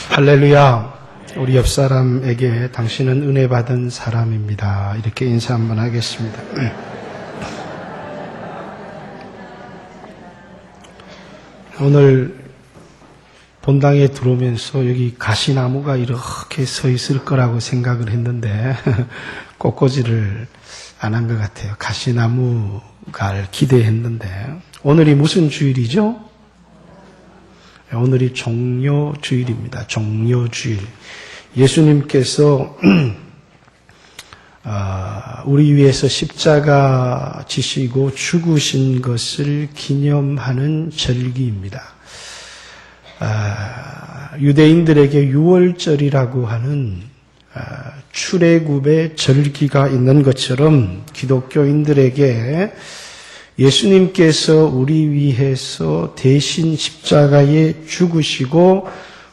할렐루야. 우리 옆 사람에게 당신은 은혜 받은 사람입니다. 이렇게 인사 한번 하겠습니다. 오늘 본당에 들어오면서 여기 가시나무가 이렇게 서 있을 거라고 생각을 했는데 꽃꽂이를 안 한 것 같아요. 가시나무가 기대했는데 오늘이 무슨 주일이죠? 오늘이 종료주일입니다. 종료주일. 예수님께서 우리 위해서 십자가 지시고 죽으신 것을 기념하는 절기입니다. 유대인들에게 유월절이라고 하는 출애굽의 절기가 있는 것처럼 기독교인들에게 예수님께서 우리 위해서 대신 십자가에 죽으시고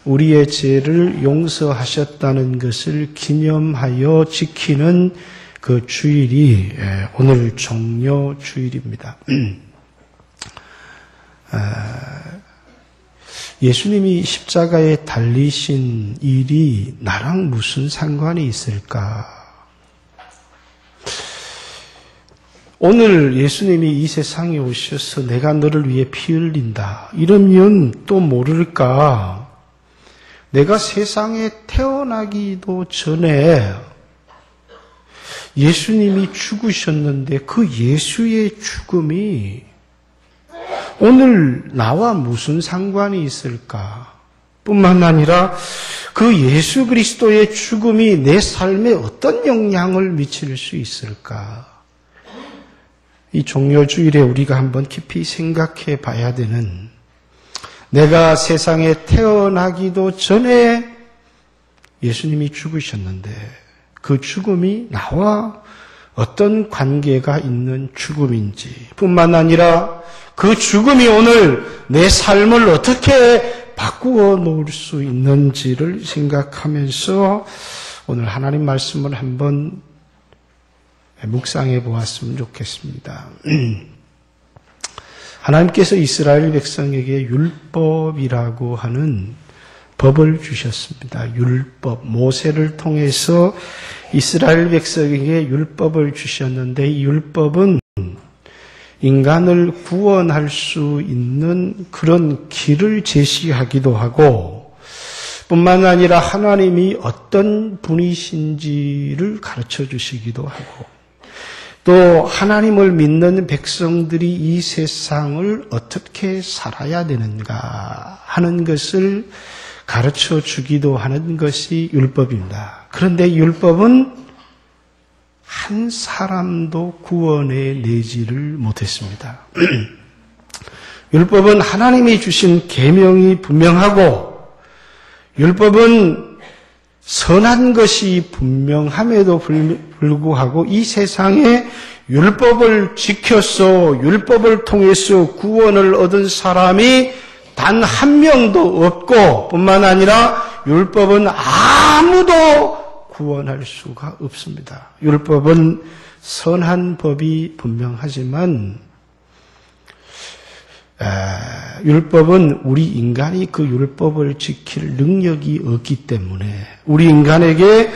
우리의 죄를 용서하셨다는 것을 기념하여 지키는 그 주일이 오늘 종료주일입니다. 예수님이 십자가에 달리신 일이 나랑 무슨 상관이 있을까? 오늘 예수님이 이 세상에 오셔서 내가 너를 위해 피 흘린다. 이러면 또 모를까? 내가 세상에 태어나기도 전에 예수님이 죽으셨는데 그 예수의 죽음이 오늘 나와 무슨 상관이 있을까? 뿐만 아니라 그 예수 그리스도의 죽음이 내 삶에 어떤 영향을 미칠 수 있을까? 이 종료주일에 우리가 한번 깊이 생각해 봐야 되는, 내가 세상에 태어나기도 전에 예수님이 죽으셨는데 그 죽음이 나와 어떤 관계가 있는 죽음인지, 뿐만 아니라 그 죽음이 오늘 내 삶을 어떻게 바꾸어 놓을 수 있는지를 생각하면서 오늘 하나님 말씀을 한번 묵상해 보았으면 좋겠습니다. 하나님께서 이스라엘 백성에게 율법이라고 하는 법을 주셨습니다. 율법, 모세를 통해서 이스라엘 백성에게 율법을 주셨는데 이 율법은 인간을 구원할 수 있는 그런 길을 제시하기도 하고, 뿐만 아니라 하나님이 어떤 분이신지를 가르쳐 주시기도 하고, 또 하나님을 믿는 백성들이 이 세상을 어떻게 살아야 되는가 하는 것을 가르쳐 주기도 하는 것이 율법입니다. 그런데 율법은 한 사람도 구원해 내지를 못했습니다. 율법은 하나님이 주신 계명이 분명하고, 율법은 선한 것이 분명함에도 불구하고 이 세상에 율법을 지켜서 율법을 통해서 구원을 얻은 사람이 단 한 명도 없고, 뿐만 아니라 율법은 아무도 구원할 수가 없습니다. 율법은 선한 법이 분명하지만 율법은 우리 인간이 그 율법을 지킬 능력이 없기 때문에, 우리 인간에게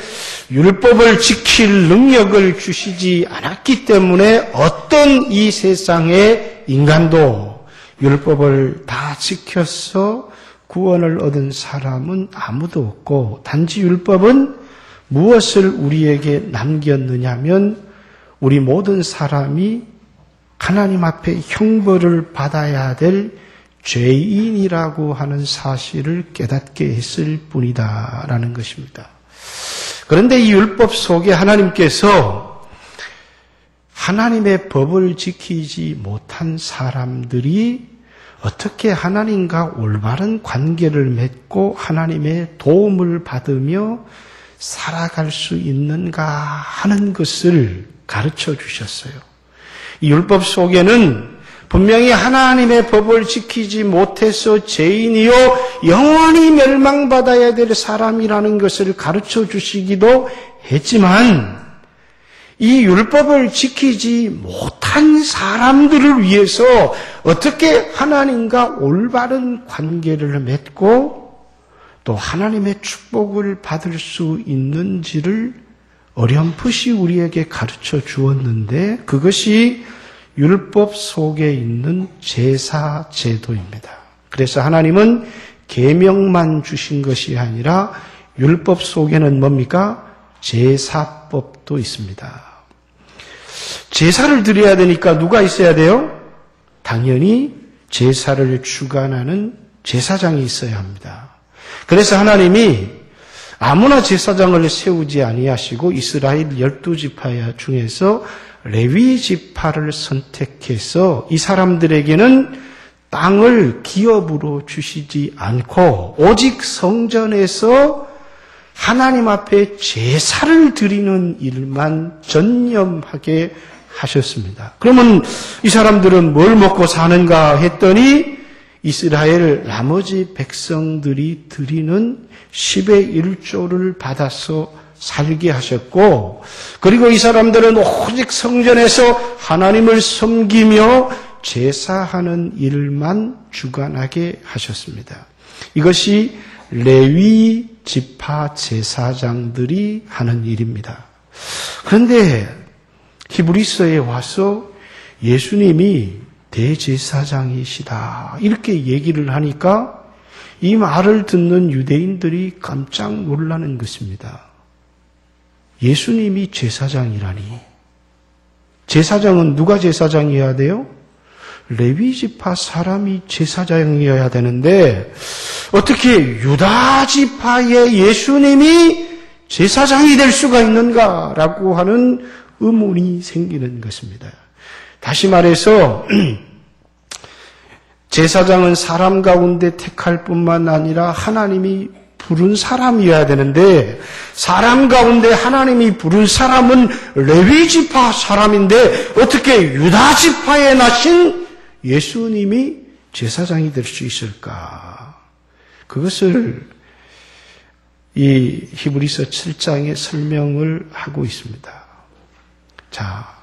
율법을 지킬 능력을 주시지 않았기 때문에 어떤 이 세상의 인간도 율법을 다 지켜서 구원을 얻은 사람은 아무도 없고, 단지 율법은 무엇을 우리에게 남겼느냐면 우리 모든 사람이 하나님 앞에 형벌을 받아야 될 죄인이라고 하는 사실을 깨닫게 했을 뿐이다라는 것입니다. 그런데 이 율법 속에 하나님께서 하나님의 법을 지키지 못한 사람들이 어떻게 하나님과 올바른 관계를 맺고 하나님의 도움을 받으며 살아갈 수 있는가 하는 것을 가르쳐 주셨어요. 이 율법 속에는 분명히 하나님의 법을 지키지 못해서 죄인이요 영원히 멸망받아야 될 사람이라는 것을 가르쳐 주시기도 했지만, 이 율법을 지키지 못한 사람들을 위해서 어떻게 하나님과 올바른 관계를 맺고 또 하나님의 축복을 받을 수 있는지를 어렴풋이 우리에게 가르쳐 주었는데 그것이 율법 속에 있는 제사 제도입니다. 그래서 하나님은 계명만 주신 것이 아니라 율법 속에는 뭡니까? 제사법도 있습니다. 제사를 드려야 되니까 누가 있어야 돼요? 당연히 제사를 주관하는 제사장이 있어야 합니다. 그래서 하나님이 아무나 제사장을 세우지 아니하시고 이스라엘 12지파 중에서 레위 지파를 선택해서 이 사람들에게는 땅을 기업으로 주시지 않고 오직 성전에서 하나님 앞에 제사를 드리는 일만 전념하게 하셨습니다. 그러면 이 사람들은 뭘 먹고 사는가 했더니 이스라엘 나머지 백성들이 드리는 10의 1조를 받아서 살게 하셨고 그리고 이 사람들은 오직 성전에서 하나님을 섬기며 제사하는 일만 주관하게 하셨습니다. 이것이 레위 지파 제사장들이 하는 일입니다. 그런데 히브리서에 와서 예수님이 대제사장이시다 이렇게 얘기를 하니까 이 말을 듣는 유대인들이 깜짝 놀라는 것입니다. 예수님이 제사장이라니. 제사장은 누가 제사장이어야 돼요? 레위지파 사람이 제사장이어야 되는데 어떻게 유다지파의 예수님이 제사장이 될 수가 있는가라고 하는 의문이 생기는 것입니다. 다시 말해서 제사장은 사람 가운데 택할 뿐만 아니라 하나님이 부른 사람이어야 되는데 사람 가운데 하나님이 부른 사람은 레위지파 사람인데 어떻게 유다지파에 나신 예수님이 제사장이 될 수 있을까? 그것을 이 히브리서 7장에 설명을 하고 있습니다. 자,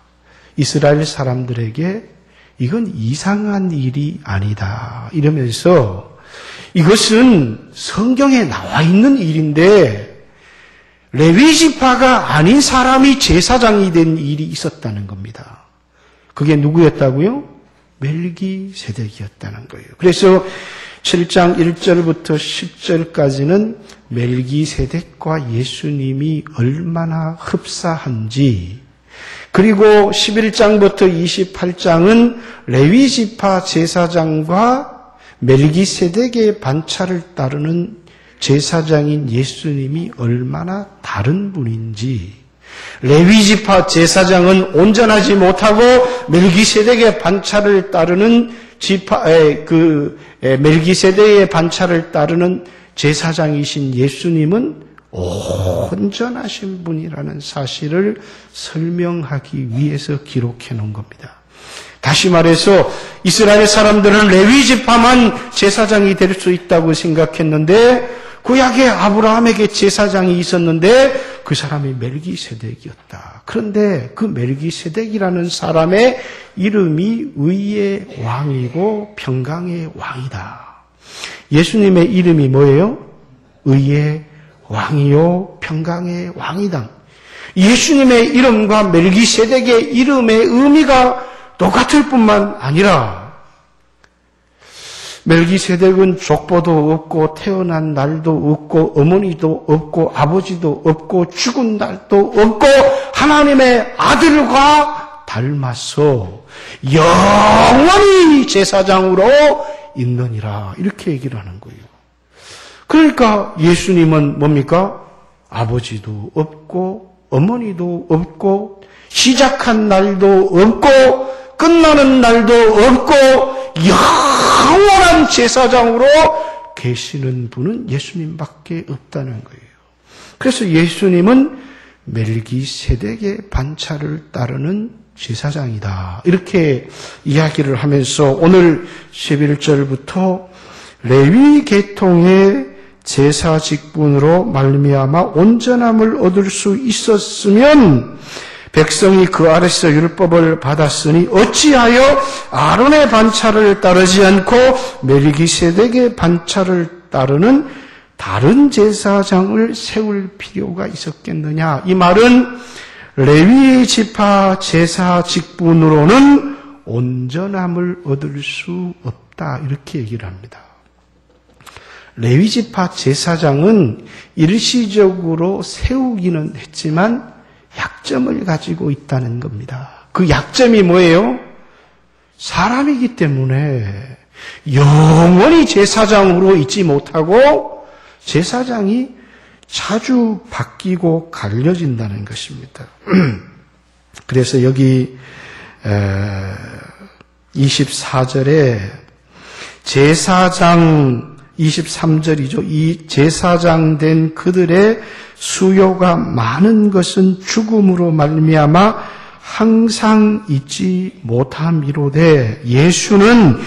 이스라엘 사람들에게 이건 이상한 일이 아니다. 이러면서 이것은 성경에 나와 있는 일인데 레위지파가 아닌 사람이 제사장이 된 일이 있었다는 겁니다. 그게 누구였다고요? 멜기세덱이었다는 거예요. 그래서 7장 1절부터 10절까지는 멜기세덱과 예수님이 얼마나 흡사한지 그리고 11장부터 28장은 레위지파 제사장과 멜기세덱의 반차를 따르는 제사장인 예수님이 얼마나 다른 분인지 레위지파 제사장은 온전하지 못하고 멜기세덱의 반차를 따르는 멜기세덱의 반차를 따르는 제사장이신 예수님은 온전하신 분이라는 사실을 설명하기 위해서 기록해 놓은 겁니다. 다시 말해서 이스라엘 사람들은 레위지파만 제사장이 될 수 있다고 생각했는데 구약에 아브라함에게 제사장이 있었는데 그 사람이 멜기세덱이었다. 그런데 그 멜기세덱이라는 사람의 이름이 의의 왕이고 평강의 왕이다. 예수님의 이름이 뭐예요? 의의 왕이요 평강의 왕이다. 예수님의 이름과 멜기세덱의 이름의 의미가 똑같을 뿐만 아니라 멜기세덱은 족보도 없고 태어난 날도 없고 어머니도 없고 아버지도 없고 죽은 날도 없고 하나님의 아들과 닮아서 영원히 제사장으로 있느니라 이렇게 얘기를 하는 거예요. 그러니까 예수님은 뭡니까? 아버지도 없고 어머니도 없고 시작한 날도 없고 끝나는 날도 없고 영원한 제사장으로 계시는 분은 예수님밖에 없다는 거예요. 그래서 예수님은 멜기세덱의 반차를 따르는 제사장이다. 이렇게 이야기를 하면서 오늘 11절부터 레위 계통의 제사 직분으로 말미암아 온전함을 얻을 수 있었으면 백성이 그 아래서 율법을 받았으니 어찌하여 아론의 반차를 따르지 않고 멜기세덱의 반차를 따르는 다른 제사장을 세울 필요가 있었겠느냐? 이 말은 레위 지파 제사 직분으로는 온전함을 얻을 수 없다. 이렇게 얘기를 합니다. 레위 지파 제사장은 일시적으로 세우기는 했지만 약점을 가지고 있다는 겁니다. 그 약점이 뭐예요? 사람이기 때문에 영원히 제사장으로 있지 못하고 제사장이 자주 바뀌고 갈려진다는 것입니다. 그래서 여기 24절에 제사장 23절이죠. 이 제사장 된 그들의 수요가 많은 것은 죽음으로 말미암아 항상 잊지 못함이로되 예수는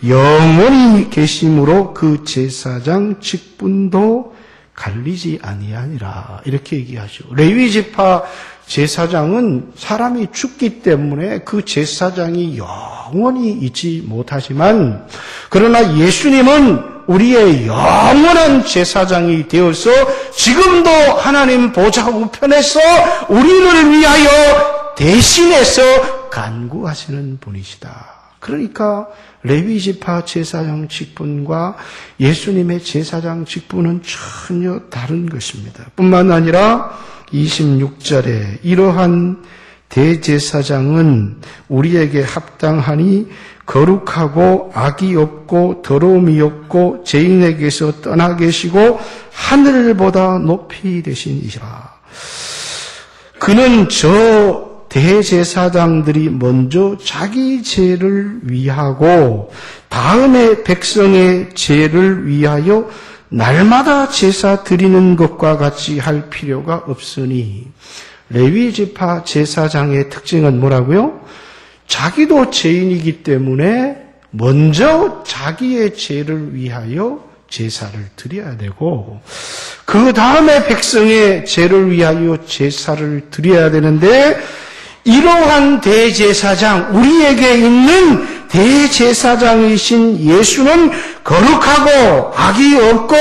영원히 계심으로 그 제사장 직분도 갈리지 아니하니라. 이렇게 얘기하죠. 레위 지파 제사장은 사람이 죽기 때문에 그 제사장이 영원히 있지 못하지만 그러나 예수님은 우리의 영원한 제사장이 되어서 지금도 하나님 보좌 우편에서 우리를 위하여 대신해서 간구하시는 분이시다. 그러니까 레위 지파 제사장 직분과 예수님의 제사장 직분은 전혀 다른 것입니다. 뿐만 아니라 26절에 이러한 대제사장은 우리에게 합당하니 거룩하고 악이 없고 더러움이 없고 죄인에게서 떠나 계시고 하늘보다 높이 되시니라. 그는 저 대제사장들이 먼저 자기 죄를 위하고 다음에 백성의 죄를 위하여 날마다 제사 드리는 것과 같이 할 필요가 없으니 레위 지파 제사장의 특징은 뭐라고요? 자기도 죄인이기 때문에 먼저 자기의 죄를 위하여 제사를 드려야 되고 그 다음에 백성의 죄를 위하여 제사를 드려야 되는데 이러한 대제사장, 우리에게 있는 대제사장이신 예수는 거룩하고 악이 없고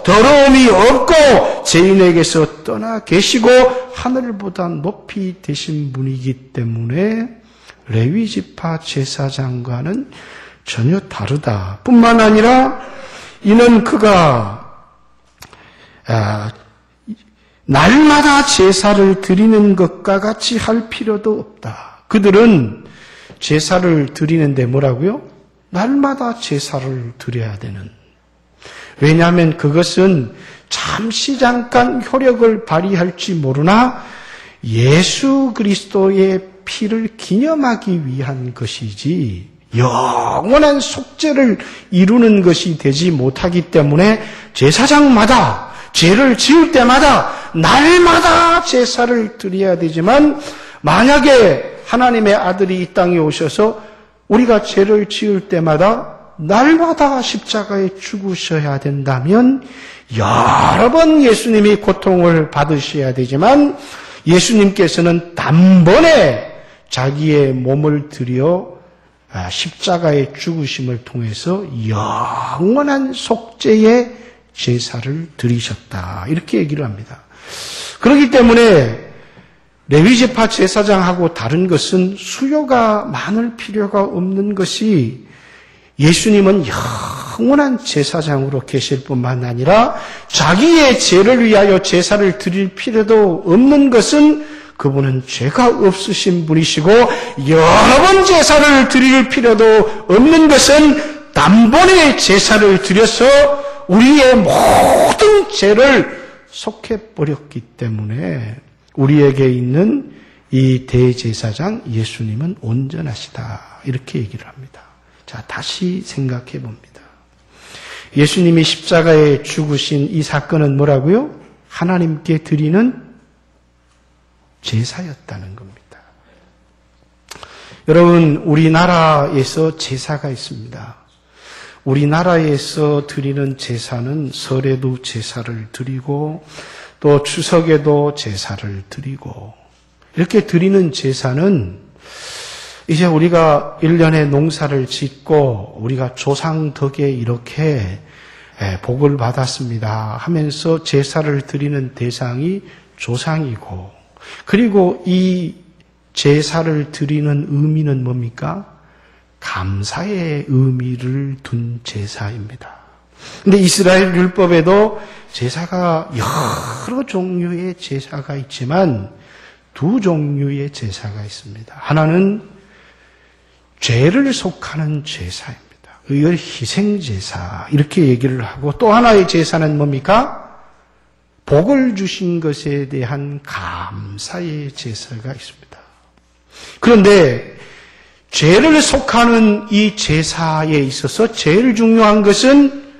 더러움이 없고 죄인에게서 떠나 계시고 하늘보다 높이 되신 분이기 때문에 레위 지파 제사장과는 전혀 다르다. 뿐만 아니라 이는 그가 날마다 제사를 드리는 것과 같이 할 필요도 없다. 그들은 제사를 드리는데 뭐라고요? 날마다 제사를 드려야 되는. 왜냐하면 그것은 잠시 잠깐 효력을 발휘할지 모르나 예수 그리스도의 피를 기념하기 위한 것이지 영원한 속죄를 이루는 것이 되지 못하기 때문에 제사장마다 죄를 지을 때마다 날마다 제사를 드려야 되지만 만약에 하나님의 아들이 이 땅에 오셔서 우리가 죄를 지을 때마다 날마다 십자가에 죽으셔야 된다면 여러 번 예수님이 고통을 받으셔야 되지만 예수님께서는 단번에 자기의 몸을 들여 십자가의 죽으심을 통해서 영원한 속죄의 제사를 드리셨다. 이렇게 얘기를 합니다. 그렇기 때문에 레위지파 제사장하고 다른 것은 수요가 많을 필요가 없는 것이 예수님은 영원한 제사장으로 계실 뿐만 아니라 자기의 죄를 위하여 제사를 드릴 필요도 없는 것은 그분은 죄가 없으신 분이시고 여러 번 제사를 드릴 필요도 없는 것은 단번에 제사를 드려서 우리의 모든 죄를 속해버렸기 때문에 우리에게 있는 이 대제사장 예수님은 온전하시다. 이렇게 얘기를 합니다. 자, 다시 생각해 봅니다. 예수님이 십자가에 죽으신 이 사건은 뭐라고요? 하나님께 드리는 제사였다는 겁니다. 여러분, 우리나라에서 제사가 있습니다. 우리나라에서 드리는 제사는 설에도 제사를 드리고 또 추석에도 제사를 드리고 이렇게 드리는 제사는 이제 우리가 1년에 농사를 짓고 우리가 조상 덕에 이렇게 복을 받았습니다 하면서 제사를 드리는 대상이 조상이고, 그리고 이 제사를 드리는 의미는 뭡니까? 감사의 의미를 둔 제사입니다. 근데 이스라엘 율법에도 제사가 여러 종류의 제사가 있지만 두 종류의 제사가 있습니다. 하나는 죄를 속하는 제사입니다. 이걸 희생제사 이렇게 얘기를 하고, 또 하나의 제사는 뭡니까? 복을 주신 것에 대한 감사의 제사가 있습니다. 그런데 죄를 속하는 이 제사에 있어서 제일 중요한 것은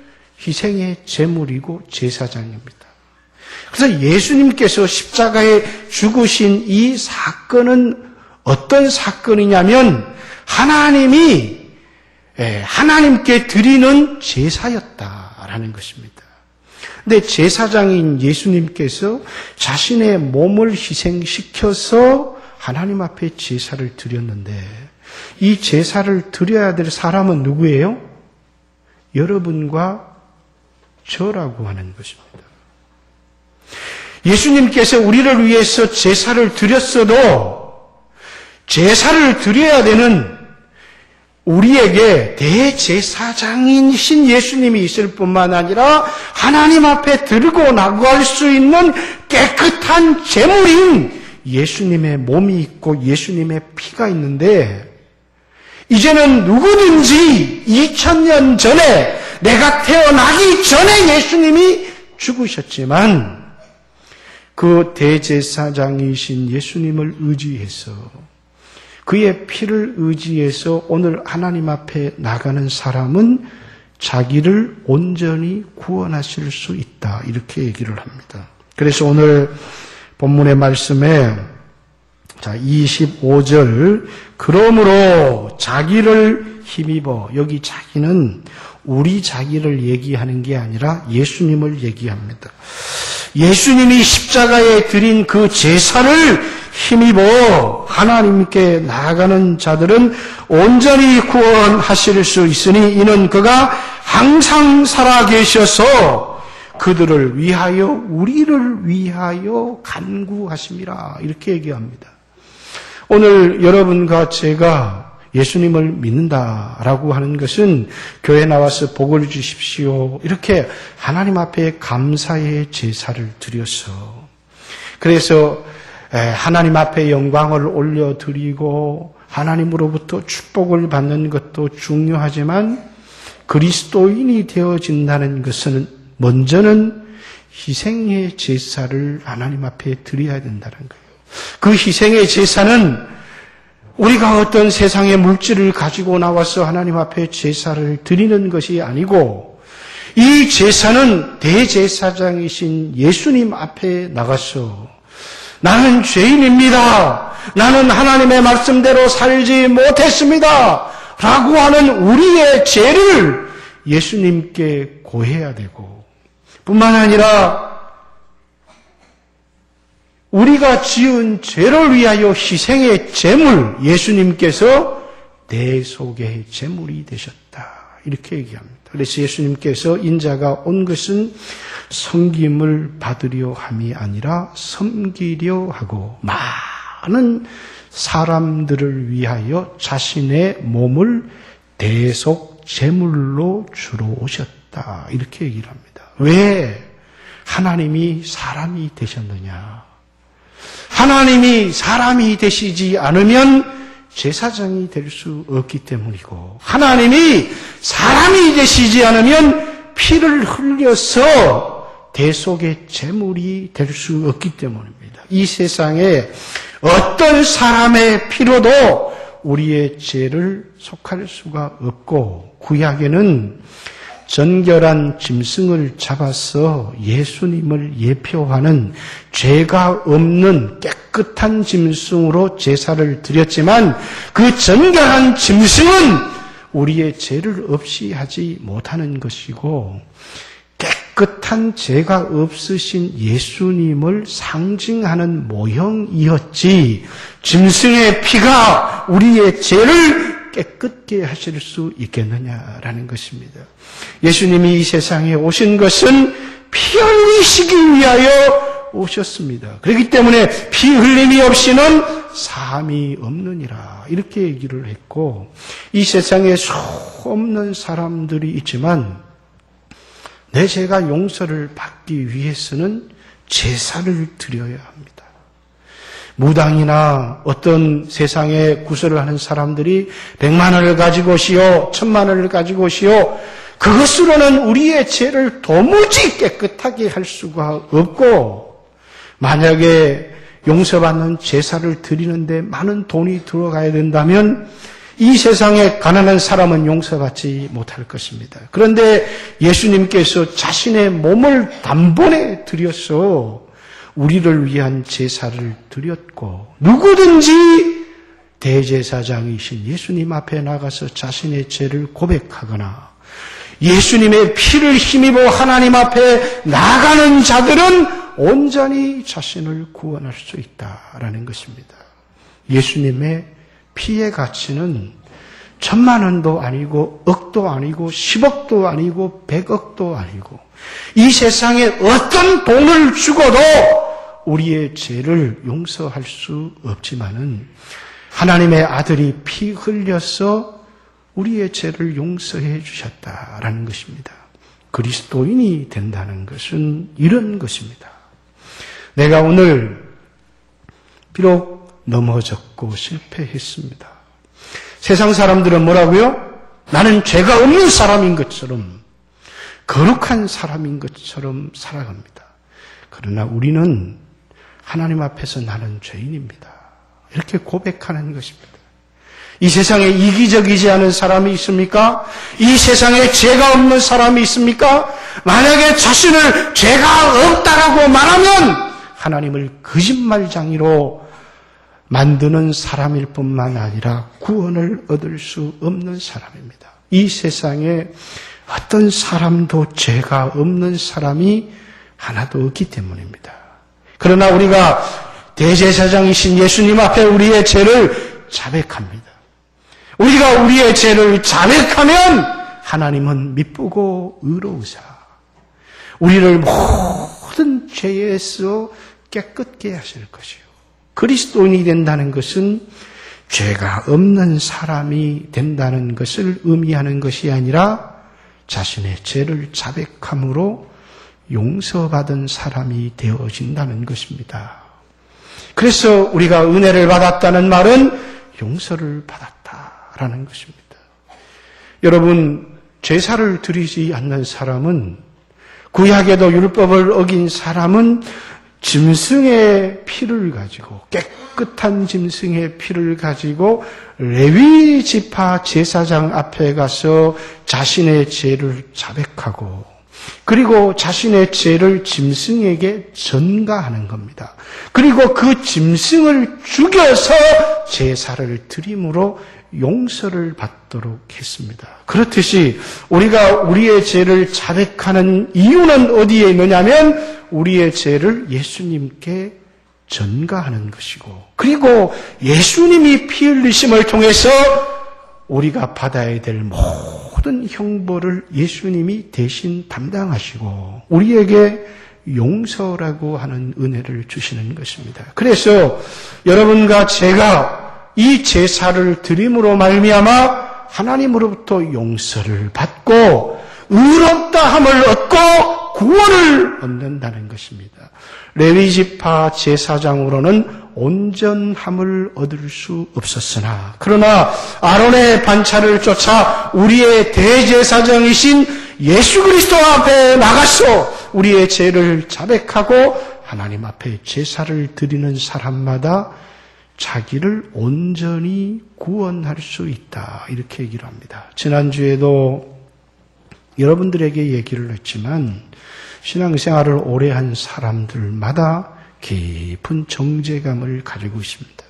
희생의 제물이고 제사장입니다. 그래서 예수님께서 십자가에 죽으신 이 사건은 어떤 사건이냐면 하나님이 하나님께 드리는 제사였다라는 것입니다. 근데 제사장인 예수님께서 자신의 몸을 희생시켜서 하나님 앞에 제사를 드렸는데, 이 제사를 드려야 될 사람은 누구예요? 여러분과 저라고 하는 것입니다. 예수님께서 우리를 위해서 제사를 드렸어도 제사를 드려야 되는 우리에게 대제사장이신 예수님이 있을 뿐만 아니라 하나님 앞에 들고 나갈 수 있는 깨끗한 제물인 예수님의 몸이 있고 예수님의 피가 있는데, 이제는 누구든지 2000년 전에, 내가 태어나기 전에 예수님이 죽으셨지만 그 대제사장이신 예수님을 의지해서, 그의 피를 의지해서 오늘 하나님 앞에 나가는 사람은 자기를 온전히 구원하실 수 있다, 이렇게 얘기를 합니다. 그래서 오늘 본문의 말씀에 25절, 그러므로 자기를 힘입어, 여기 자기는 우리 자기를 얘기하는 게 아니라 예수님을 얘기합니다. 예수님이 십자가에 드린 그 제사를 힘입어 하나님께 나아가는 자들은 온전히 구원하실 수 있으니 이는 그가 항상 살아계셔서 그들을 위하여, 우리를 위하여 간구하심이라, 이렇게 얘기합니다. 오늘 여러분과 제가 예수님을 믿는다라고 하는 것은 교회 나와서 복을 주십시오, 이렇게 하나님 앞에 감사의 제사를 드려서, 그래서 하나님 앞에 영광을 올려드리고 하나님으로부터 축복을 받는 것도 중요하지만, 그리스도인이 되어진다는 것은 먼저는 희생의 제사를 하나님 앞에 드려야 된다는 거예요. 그 희생의 제사는 우리가 어떤 세상의 물질을 가지고 나와서 하나님 앞에 제사를 드리는 것이 아니고, 이 제사는 대제사장이신 예수님 앞에 나가서 나는 죄인입니다, 나는 하나님의 말씀대로 살지 못했습니다 라고 하는 우리의 죄를 예수님께 고해야 되고, 뿐만 아니라 우리가 지은 죄를 위하여 희생의 제물, 예수님께서 대속의 제물이 되셨다, 이렇게 얘기합니다. 그래서 예수님께서 인자가 온 것은 섬김을 받으려 함이 아니라 섬기려 하고 많은 사람들을 위하여 자신의 몸을 대속 제물로 주러 오셨다, 이렇게 얘기를 합니다. 왜 하나님이 사람이 되셨느냐? 하나님이 사람이 되시지 않으면 제사장이 될 수 없기 때문이고, 하나님이 사람이 되시지 않으면 피를 흘려서 대속의 제물이 될 수 없기 때문입니다. 이 세상에 어떤 사람의 피로도 우리의 죄를 속할 수가 없고, 구약에는 정결한 짐승을 잡아서 예수님을 예표하는 죄가 없는 깨끗한 짐승으로 제사를 드렸지만, 그 정결한 짐승은 우리의 죄를 없이 하지 못하는 것이고, 깨끗한 죄가 없으신 예수님을 상징하는 모형이었지, 짐승의 피가 우리의 죄를 깨끗게 하실 수 있겠느냐라는 것입니다. 예수님이 이 세상에 오신 것은 피 흘리시기 위하여 오셨습니다. 그렇기 때문에 피 흘림이 없이는 사함이 없느니라 이렇게 얘기를 했고, 이 세상에 수없는 사람들이 있지만 내 죄가 용서를 받기 위해서는 제사를 드려야 합니다. 무당이나 어떤 세상에 구설을 하는 사람들이 100만 원을 가지고 오시오, 1000만 원을 가지고 오시오, 그것으로는 우리의 죄를 도무지 깨끗하게 할 수가 없고, 만약에 용서받는 제사를 드리는데 많은 돈이 들어가야 된다면 이 세상에 가난한 사람은 용서받지 못할 것입니다. 그런데 예수님께서 자신의 몸을 단번에 드려서 우리를 위한 제사를 드렸고, 누구든지 대제사장이신 예수님 앞에 나가서 자신의 죄를 고백하거나 예수님의 피를 힘입어 하나님 앞에 나가는 자들은 온전히 자신을 구원할 수 있다라는 것입니다. 예수님의 피의 가치는 1000만 원도 아니고 억도 아니고 10억도 아니고 100억도 아니고 이 세상에 어떤 돈을 주고도 우리의 죄를 용서할 수 없지만은 하나님의 아들이 피 흘려서 우리의 죄를 용서해 주셨다라는 것입니다. 그리스도인이 된다는 것은 이런 것입니다. 내가 오늘 비록 넘어졌고 실패했습니다. 세상 사람들은 뭐라고요? 나는 죄가 없는 사람인 것처럼, 거룩한 사람인 것처럼 살아갑니다. 그러나 우리는 하나님 앞에서 나는 죄인입니다. 이렇게 고백하는 것입니다. 이 세상에 이기적이지 않은 사람이 있습니까? 이 세상에 죄가 없는 사람이 있습니까? 만약에 자신을 죄가 없다라고 말하면 하나님을 거짓말쟁이로 만드는 사람일 뿐만 아니라 구원을 얻을 수 없는 사람입니다. 이 세상에 어떤 사람도 죄가 없는 사람이 하나도 없기 때문입니다. 그러나 우리가 대제사장이신 예수님 앞에 우리의 죄를 자백합니다. 우리가 우리의 죄를 자백하면 하나님은 미쁘고 의로우사 우리를 모든 죄에서 깨끗게 하실 것이요. 그리스도인이 된다는 것은 죄가 없는 사람이 된다는 것을 의미하는 것이 아니라 자신의 죄를 자백함으로 용서받은 사람이 되어진다는 것입니다. 그래서 우리가 은혜를 받았다는 말은 용서를 받았다라는 것입니다. 여러분, 제사를 드리지 않는 사람은, 구약에도 율법을 어긴 사람은 짐승의 피를 가지고, 깨끗한 짐승의 피를 가지고 레위 지파 제사장 앞에 가서 자신의 죄를 자백하고, 그리고 자신의 죄를 짐승에게 전가하는 겁니다. 그리고 그 짐승을 죽여서 제사를 드림으로 용서를 받도록 했습니다. 그렇듯이 우리가 우리의 죄를 자백하는 이유는 어디에 있느냐면 우리의 죄를 예수님께 전가하는 것이고, 그리고 예수님이 피 흘리심을 통해서 우리가 받아야 될 모든 형벌을 예수님이 대신 담당하시고 우리에게 용서라고 하는 은혜를 주시는 것입니다. 그래서 여러분과 제가 이 제사를 드림으로 말미암아 하나님으로부터 용서를 받고 의롭다함을 얻고 구원을 얻는다는 것입니다. 레위지파 제사장으로는 온전함을 얻을 수 없었으나, 그러나 아론의 반차를 쫓아 우리의 대제사장이신 예수 그리스도 앞에 나가서 우리의 죄를 자백하고 하나님 앞에 제사를 드리는 사람마다 자기를 온전히 구원할 수 있다, 이렇게 얘기를 합니다. 지난주에도 여러분들에게 얘기를 했지만 신앙생활을 오래 한 사람들마다 깊은 정죄감을 가지고 있습니다.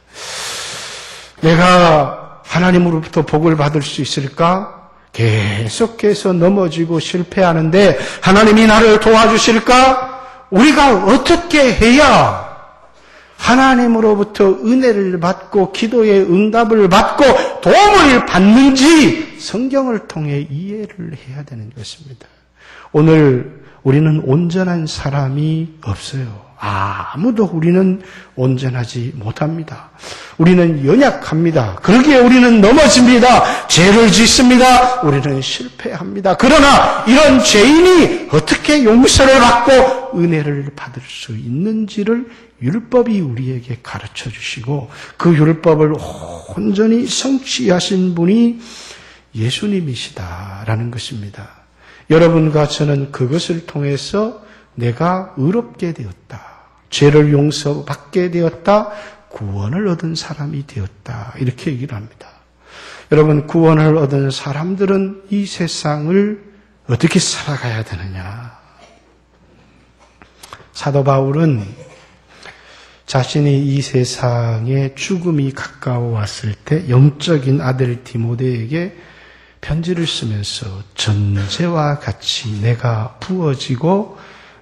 내가 하나님으로부터 복을 받을 수 있을까? 계속해서 넘어지고 실패하는데 하나님이 나를 도와주실까? 우리가 어떻게 해야 하나님으로부터 은혜를 받고 기도의 응답을 받고 도움을 받는지 성경을 통해 이해를 해야 되는 것입니다. 오늘 우리는 온전한 사람이 없어요. 아무도 우리는 온전하지 못합니다. 우리는 연약합니다. 그러기에 우리는 넘어집니다. 죄를 짓습니다. 우리는 실패합니다. 그러나 이런 죄인이 어떻게 용서를 받고 은혜를 받을 수 있는지를 율법이 우리에게 가르쳐 주시고 그 율법을 온전히 성취하신 분이 예수님이시다라는 것입니다. 여러분과 저는 그것을 통해서 내가 의롭게 되었다. 죄를 용서받게 되었다. 구원을 얻은 사람이 되었다. 이렇게 얘기를 합니다. 여러분, 구원을 얻은 사람들은 이 세상을 어떻게 살아가야 되느냐. 사도 바울은 자신이 이 세상에 죽음이 가까워 왔을 때 영적인 아들 디모데에게 편지를 쓰면서 전제와 같이 내가 부어지고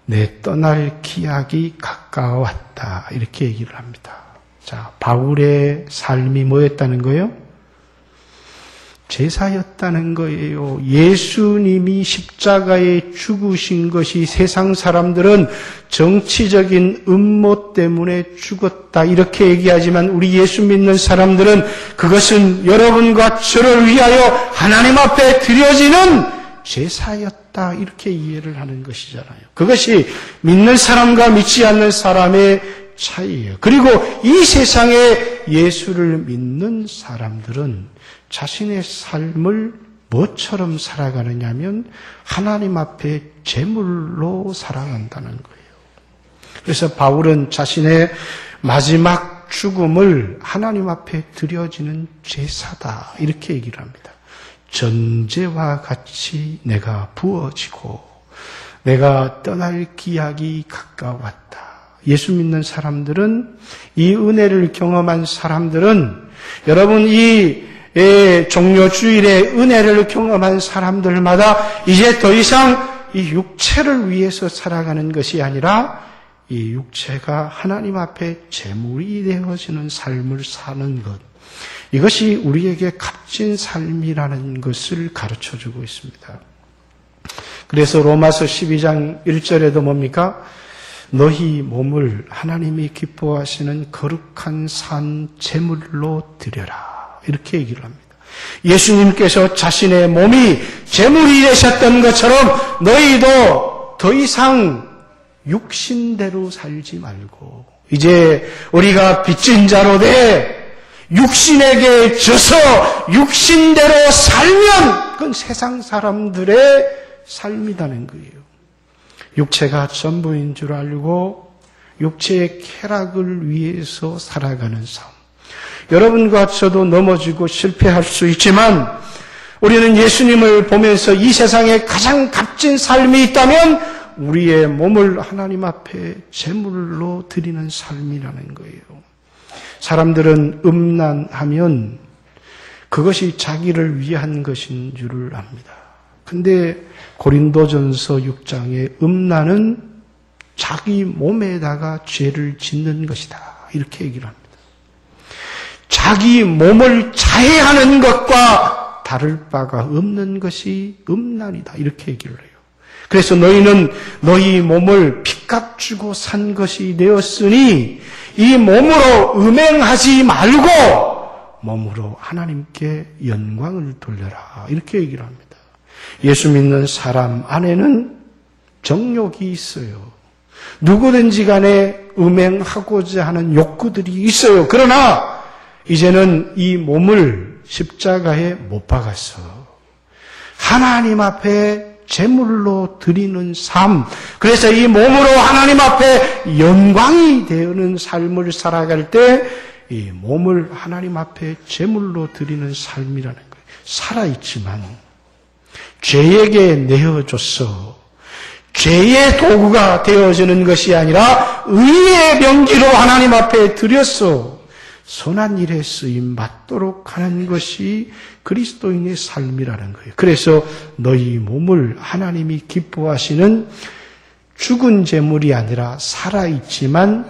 내 떠날 기약이 가까웠다. 이렇게 얘기를 합니다. 자, 바울의 삶이 뭐였다는 거예요? 제사였다는 거예요. 예수님이 십자가에 죽으신 것이 세상 사람들은 정치적인 음모 때문에 죽었다. 이렇게 얘기하지만 우리 예수 믿는 사람들은 그것은 여러분과 저를 위하여 하나님 앞에 드려지는 제사였다. 이렇게 이해를 하는 것이잖아요. 그것이 믿는 사람과 믿지 않는 사람의 차이예요. 그리고 이 세상에 예수를 믿는 사람들은 자신의 삶을 뭐처럼 살아가느냐면 하나님 앞에 제물로 살아간다는 거예요. 그래서 바울은 자신의 마지막 죽음을 하나님 앞에 드려지는 제사다. 이렇게 얘기를 합니다. 전제와 같이 내가 부어지고 내가 떠날 기약이 가까웠다. 예수 믿는 사람들은 이 은혜를 경험한 사람들은 여러분 이 종료주일의 은혜를 경험한 사람들마다 이제 더 이상 이 육체를 위해서 살아가는 것이 아니라 이 육체가 하나님 앞에 제물이 되어지는 삶을 사는 것. 이것이 우리에게 값진 삶이라는 것을 가르쳐주고 있습니다. 그래서 로마서 12장 1절에도 뭡니까? 너희 몸을 하나님이 기뻐하시는 거룩한 산 제물로 드려라. 이렇게 얘기를 합니다. 예수님께서 자신의 몸이 제물이 되셨던 것처럼 너희도 더 이상 육신대로 살지 말고 이제 우리가 빚진 자로 돼 육신에게 져서 육신대로 살면 그건 세상 사람들의 삶이라는 거예요. 육체가 전부인 줄 알고 육체의 쾌락을 위해서 살아가는 삶. 여러분과 저도 넘어지고 실패할 수 있지만 우리는 예수님을 보면서 이 세상에 가장 값진 삶이 있다면 우리의 몸을 하나님 앞에 제물로 드리는 삶이라는 거예요. 사람들은 음란하면 그것이 자기를 위한 것인 줄을 압니다. 근데 고린도전서 6장에 음란은 자기 몸에다가 죄를 짓는 것이다. 이렇게 얘기를 합니다. 자기 몸을 자해하는 것과 다를 바가 없는 것이 음란이다. 이렇게 얘기를 해요. 그래서 너희는 너희 몸을 핏값 주고 산 것이 되었으니 이 몸으로 음행하지 말고 몸으로 하나님께 영광을 돌려라. 이렇게 얘기를 합니다. 예수 믿는 사람 안에는 정욕이 있어요. 누구든지 간에 음행하고자 하는 욕구들이 있어요. 그러나 이제는 이 몸을 십자가에 못 박아서 하나님 앞에 제물로 드리는 삶, 그래서 이 몸으로 하나님 앞에 영광이 되는 삶을 살아갈 때 이 몸을 하나님 앞에 제물로 드리는 삶이라는 거예요. 살아있지만 죄에게 내어줘서 죄의 도구가 되어지는 것이 아니라 의의 병기로 하나님 앞에 드려서 선한 일에 쓰임 받도록 하는 것이 그리스도인의 삶이라는 거예요. 그래서 너희 몸을 하나님이 기뻐하시는 죽은 제물이 아니라 살아있지만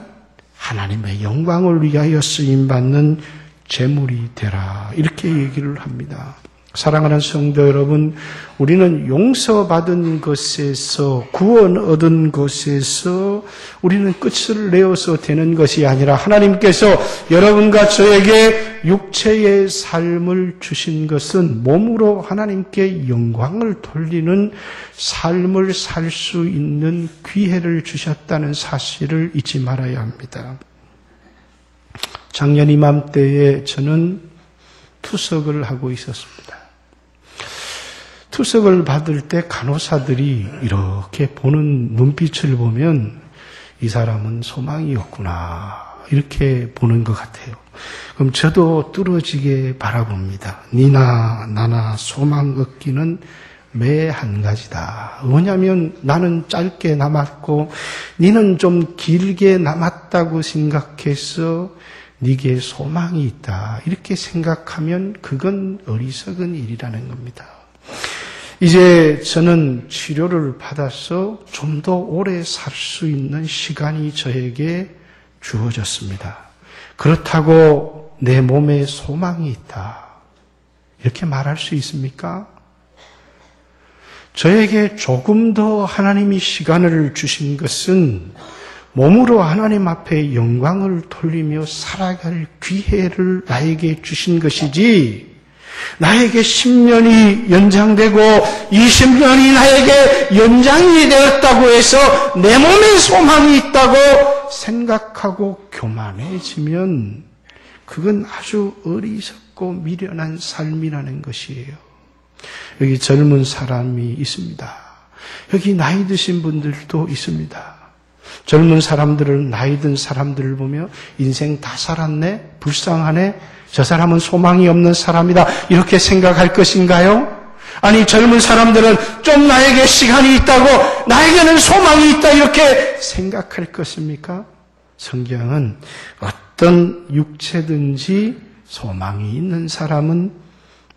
하나님의 영광을 위하여 쓰임받는 제물이 되라. 이렇게 얘기를 합니다. 사랑하는 성도 여러분, 우리는 용서받은 것에서, 구원 얻은 것에서 우리는 끝을 내어서 되는 것이 아니라 하나님께서 여러분과 저에게 육체의 삶을 주신 것은 몸으로 하나님께 영광을 돌리는 삶을 살 수 있는 기회를 주셨다는 사실을 잊지 말아야 합니다. 작년 이맘때에 저는 투석을 하고 있었습니다. 투석을 받을 때 간호사들이 이렇게 보는 눈빛을 보면 이 사람은 소망이 없구나 이렇게 보는 것 같아요. 그럼 저도 뚫어지게 바라봅니다. 니나 나나 소망 얻기는 매 한 가지다. 뭐냐면 나는 짧게 남았고 니는 좀 길게 남았다고 생각해서 네게 소망이 있다. 이렇게 생각하면 그건 어리석은 일이라는 겁니다. 이제 저는 치료를 받아서 좀 더 오래 살 수 있는 시간이 저에게 주어졌습니다. 그렇다고 내 몸에 소망이 있다. 이렇게 말할 수 있습니까? 저에게 조금 더 하나님이 시간을 주신 것은 몸으로 하나님 앞에 영광을 돌리며 살아갈 기회를 나에게 주신 것이지, 나에게 10년이 연장되고 20년이 나에게 연장이 되었다고 해서 내 몸에 소망이 있다고 생각하고 교만해지면 그건 아주 어리석고 미련한 삶이라는 것이에요. 여기 젊은 사람이 있습니다. 여기 나이 드신 분들도 있습니다. 젊은 사람들을, 나이 든 사람들을 보며 인생 다 살았네? 불쌍하네? 저 사람은 소망이 없는 사람이다. 이렇게 생각할 것인가요? 아니, 젊은 사람들은 좀 나에게 시간이 있다고, 나에게는 소망이 있다. 이렇게 생각할 것입니까? 성경은 어떤 육체든지 소망이 있는 사람은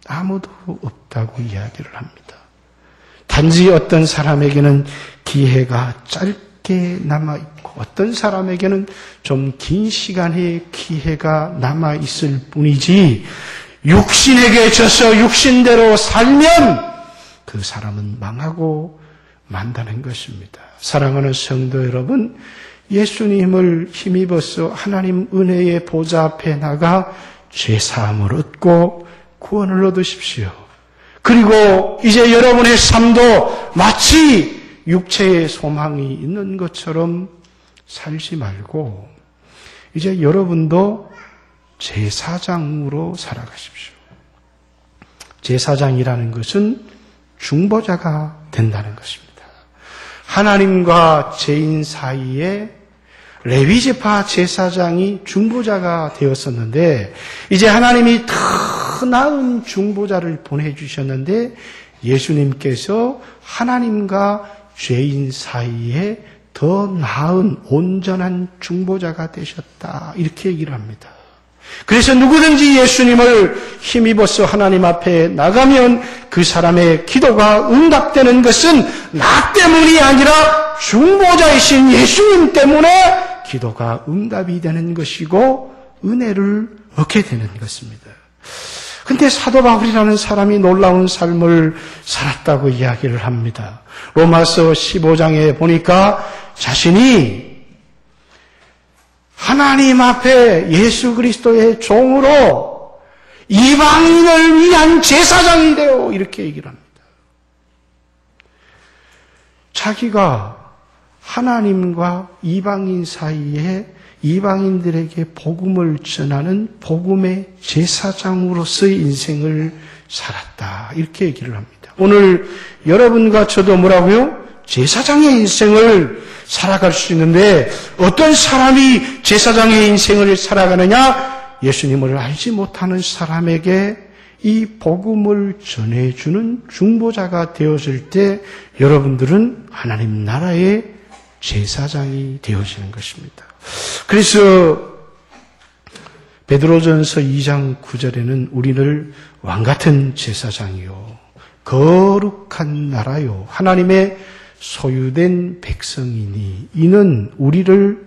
아무도 없다고 이야기를 합니다. 단지 어떤 사람에게는 기회가 짧게 남아있고 어떤 사람에게는 좀 긴 시간의 기회가 남아있을 뿐이지, 육신에게 져서 육신대로 살면 그 사람은 망하고 만다는 것입니다. 사랑하는 성도 여러분, 예수님을 힘입어서 하나님 은혜의 보좌 앞에 나가 죄사함을 얻고 구원을 얻으십시오. 그리고 이제 여러분의 삶도 마치 육체의 소망이 있는 것처럼 살지 말고 이제 여러분도 제사장으로 살아가십시오. 제사장이라는 것은 중보자가 된다는 것입니다. 하나님과 죄인 사이에 레위지파 제사장이 중보자가 되었었는데, 이제 하나님이 더 나은 중보자를 보내주셨는데 예수님께서 하나님과 죄인 사이에 더 나은 온전한 중보자가 되셨다. 이렇게 얘기를 합니다. 그래서 누구든지 예수님을 힘입어서 하나님 앞에 나가면 그 사람의 기도가 응답되는 것은 나 때문이 아니라 중보자이신 예수님 때문에 기도가 응답이 되는 것이고 은혜를 얻게 되는 것입니다. 근데 사도 바울이라는 사람이 놀라운 삶을 살았다고 이야기를 합니다. 로마서 15장에 보니까 자신이 하나님 앞에 예수 그리스도의 종으로 이방인을 위한 제사장이 되어 이렇게 얘기를 합니다. 자기가 하나님과 이방인 사이에 이방인들에게 복음을 전하는 복음의 제사장으로서의 인생을 살았다. 이렇게 얘기를 합니다. 오늘 여러분과 저도 뭐라고요? 제사장의 인생을 살아갈 수 있는데 어떤 사람이 제사장의 인생을 살아가느냐? 예수님을 알지 못하는 사람에게 이 복음을 전해주는 중보자가 되어질 때 여러분들은 하나님 나라의 제사장이 되어지는 것입니다. 그래서 베드로전서 2장 9절에는 우리를 왕같은 제사장이요 거룩한 나라요 하나님의 소유된 백성이니 이는 우리를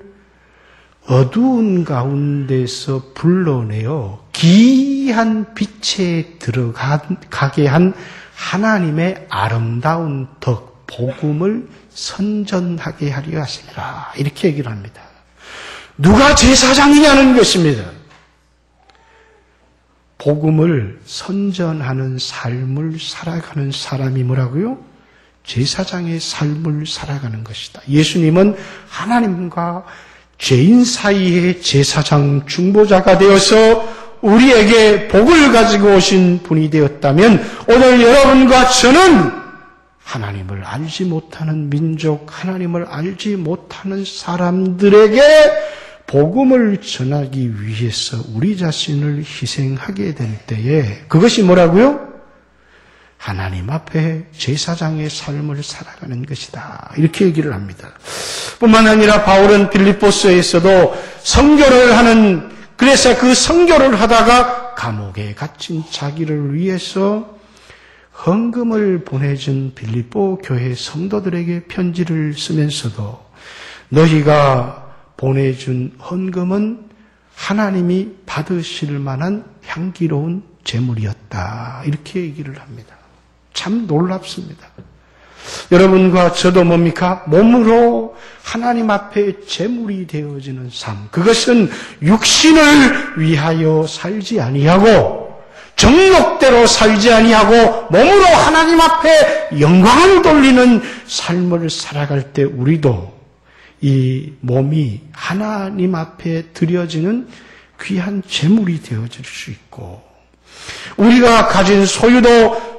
어두운 가운데서 불러내어 기이한 빛에 들어가게 한 하나님의 아름다운 덕, 복음을 선전하게 하려 하시니라. 이렇게 얘기를 합니다. 누가 제사장이냐는 것입니다. 복음을 선전하는 삶을 살아가는 사람이 뭐라고요? 제사장의 삶을 살아가는 것이다. 예수님은 하나님과 죄인 사이의 제사장 중보자가 되어서 우리에게 복을 가지고 오신 분이 되었다면 오늘 여러분과 저는 하나님을 알지 못하는 민족, 하나님을 알지 못하는 사람들에게 복음을 전하기 위해서 우리 자신을 희생하게 될 때에 그것이 뭐라고요? 하나님 앞에 제사장의 삶을 살아가는 것이다. 이렇게 얘기를 합니다. 뿐만 아니라 바울은 빌립보서에서도 선교를 하는, 그래서 그 선교를 하다가 감옥에 갇힌 자기를 위해서 헌금을 보내준 빌립보 교회 성도들에게 편지를 쓰면서도 너희가 보내준 헌금은 하나님이 받으실 만한 향기로운 제물이었다. 이렇게 얘기를 합니다. 참 놀랍습니다. 여러분과 저도 뭡니까? 몸으로 하나님 앞에 제물이 되어지는 삶. 그것은 육신을 위하여 살지 아니하고 정욕대로 살지 아니하고 몸으로 하나님 앞에 영광을 돌리는 삶을 살아갈 때 우리도 이 몸이 하나님 앞에 드려지는 귀한 제물이 되어질 수 있고 우리가 가진 소유도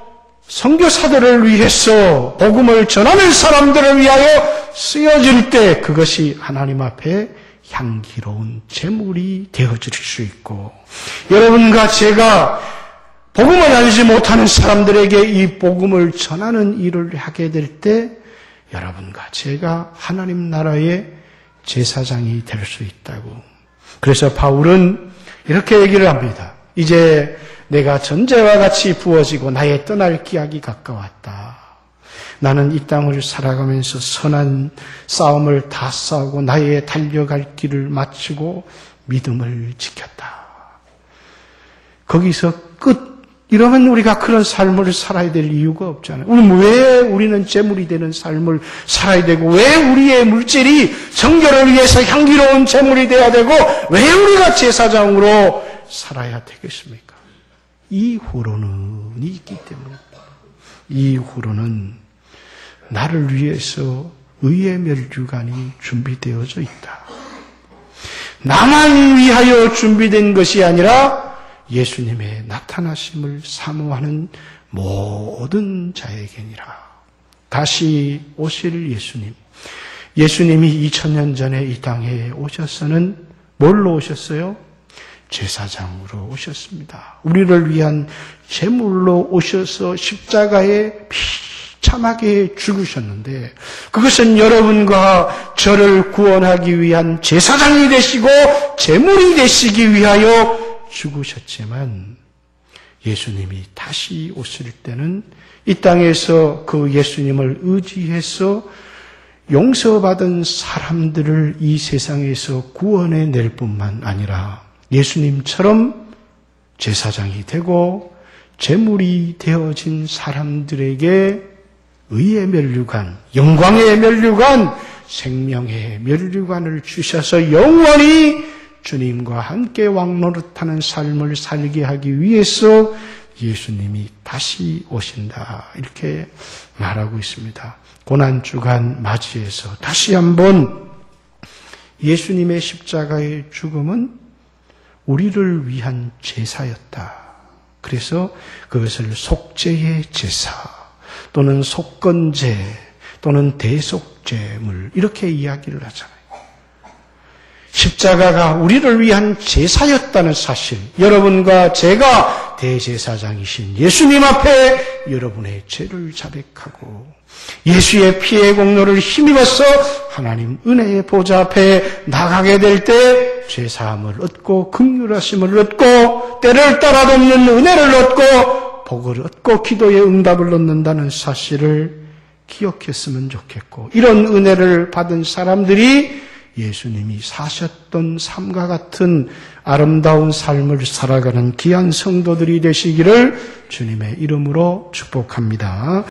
선교사들을 위해서 복음을 전하는 사람들을 위하여 쓰여질 때 그것이 하나님 앞에 향기로운 제물이 되어질 수 있고 여러분과 제가 복음을 알지 못하는 사람들에게 이 복음을 전하는 일을 하게 될 때 여러분과 제가 하나님 나라의 제사장이 될 수 있다고. 그래서 바울은 이렇게 얘기를 합니다. 이제 내가 전제와 같이 부어지고 나의 떠날 기약이 가까웠다. 나는 이 땅을 살아가면서 선한 싸움을 다 싸우고 나의 달려갈 길을 마치고 믿음을 지켰다. 거기서 끝. 이러면 우리가 그런 삶을 살아야 될 이유가 없잖아요. 왜 우리는 제물이 되는 삶을 살아야 되고 왜 우리의 물질이 성교를 위해서 향기로운 제물이 돼야 되고 왜 우리가 제사장으로 살아야 되겠습니까? 이후로는 있기 때문에 이후로는 나를 위해서 의의 멸류관이 준비되어져 있다. 나만 위하여 준비된 것이 아니라 예수님의 나타나심을 사모하는 모든 자에게니라. 다시 오실 예수님. 예수님이 2000년 전에 이 땅에 오셔서는 뭘로 오셨어요? 제사장으로 오셨습니다. 우리를 위한 제물로 오셔서 십자가에 비참하게 죽으셨는데 그것은 여러분과 저를 구원하기 위한 제사장이 되시고 제물이 되시기 위하여 죽으셨지만 예수님이 다시 오실 때는 이 땅에서 그 예수님을 의지해서 용서받은 사람들을 이 세상에서 구원해낼 뿐만 아니라 예수님처럼 제사장이 되고 제물이 되어진 사람들에게 의의 멸류관, 영광의 멸류관, 생명의 멸류관을 주셔서 영원히 주님과 함께 왕노릇하는 삶을 살게 하기 위해서 예수님이 다시 오신다. 이렇게 말하고 있습니다. 고난주간 맞이해서 다시 한번 예수님의 십자가의 죽음은 우리를 위한 제사였다. 그래서 그것을 속죄의 제사 또는 속건제 또는 대속제물 이렇게 이야기를 하잖아요. 십자가가 우리를 위한 제사였다는 사실, 여러분과 제가 대제사장이신 예수님 앞에 여러분의 죄를 자백하고 예수의 피의 공로를 힘입어서 하나님 은혜의 보좌 앞에 나가게 될 때 죄사함을 얻고 긍휼하심을 얻고 때를 따라돕는 은혜를 얻고 복을 얻고 기도의 응답을 얻는다는 사실을 기억했으면 좋겠고 이런 은혜를 받은 사람들이 예수님이 사셨던 삶과 같은 아름다운 삶을 살아가는 귀한 성도들이 되시기를 주님의 이름으로 축복합니다.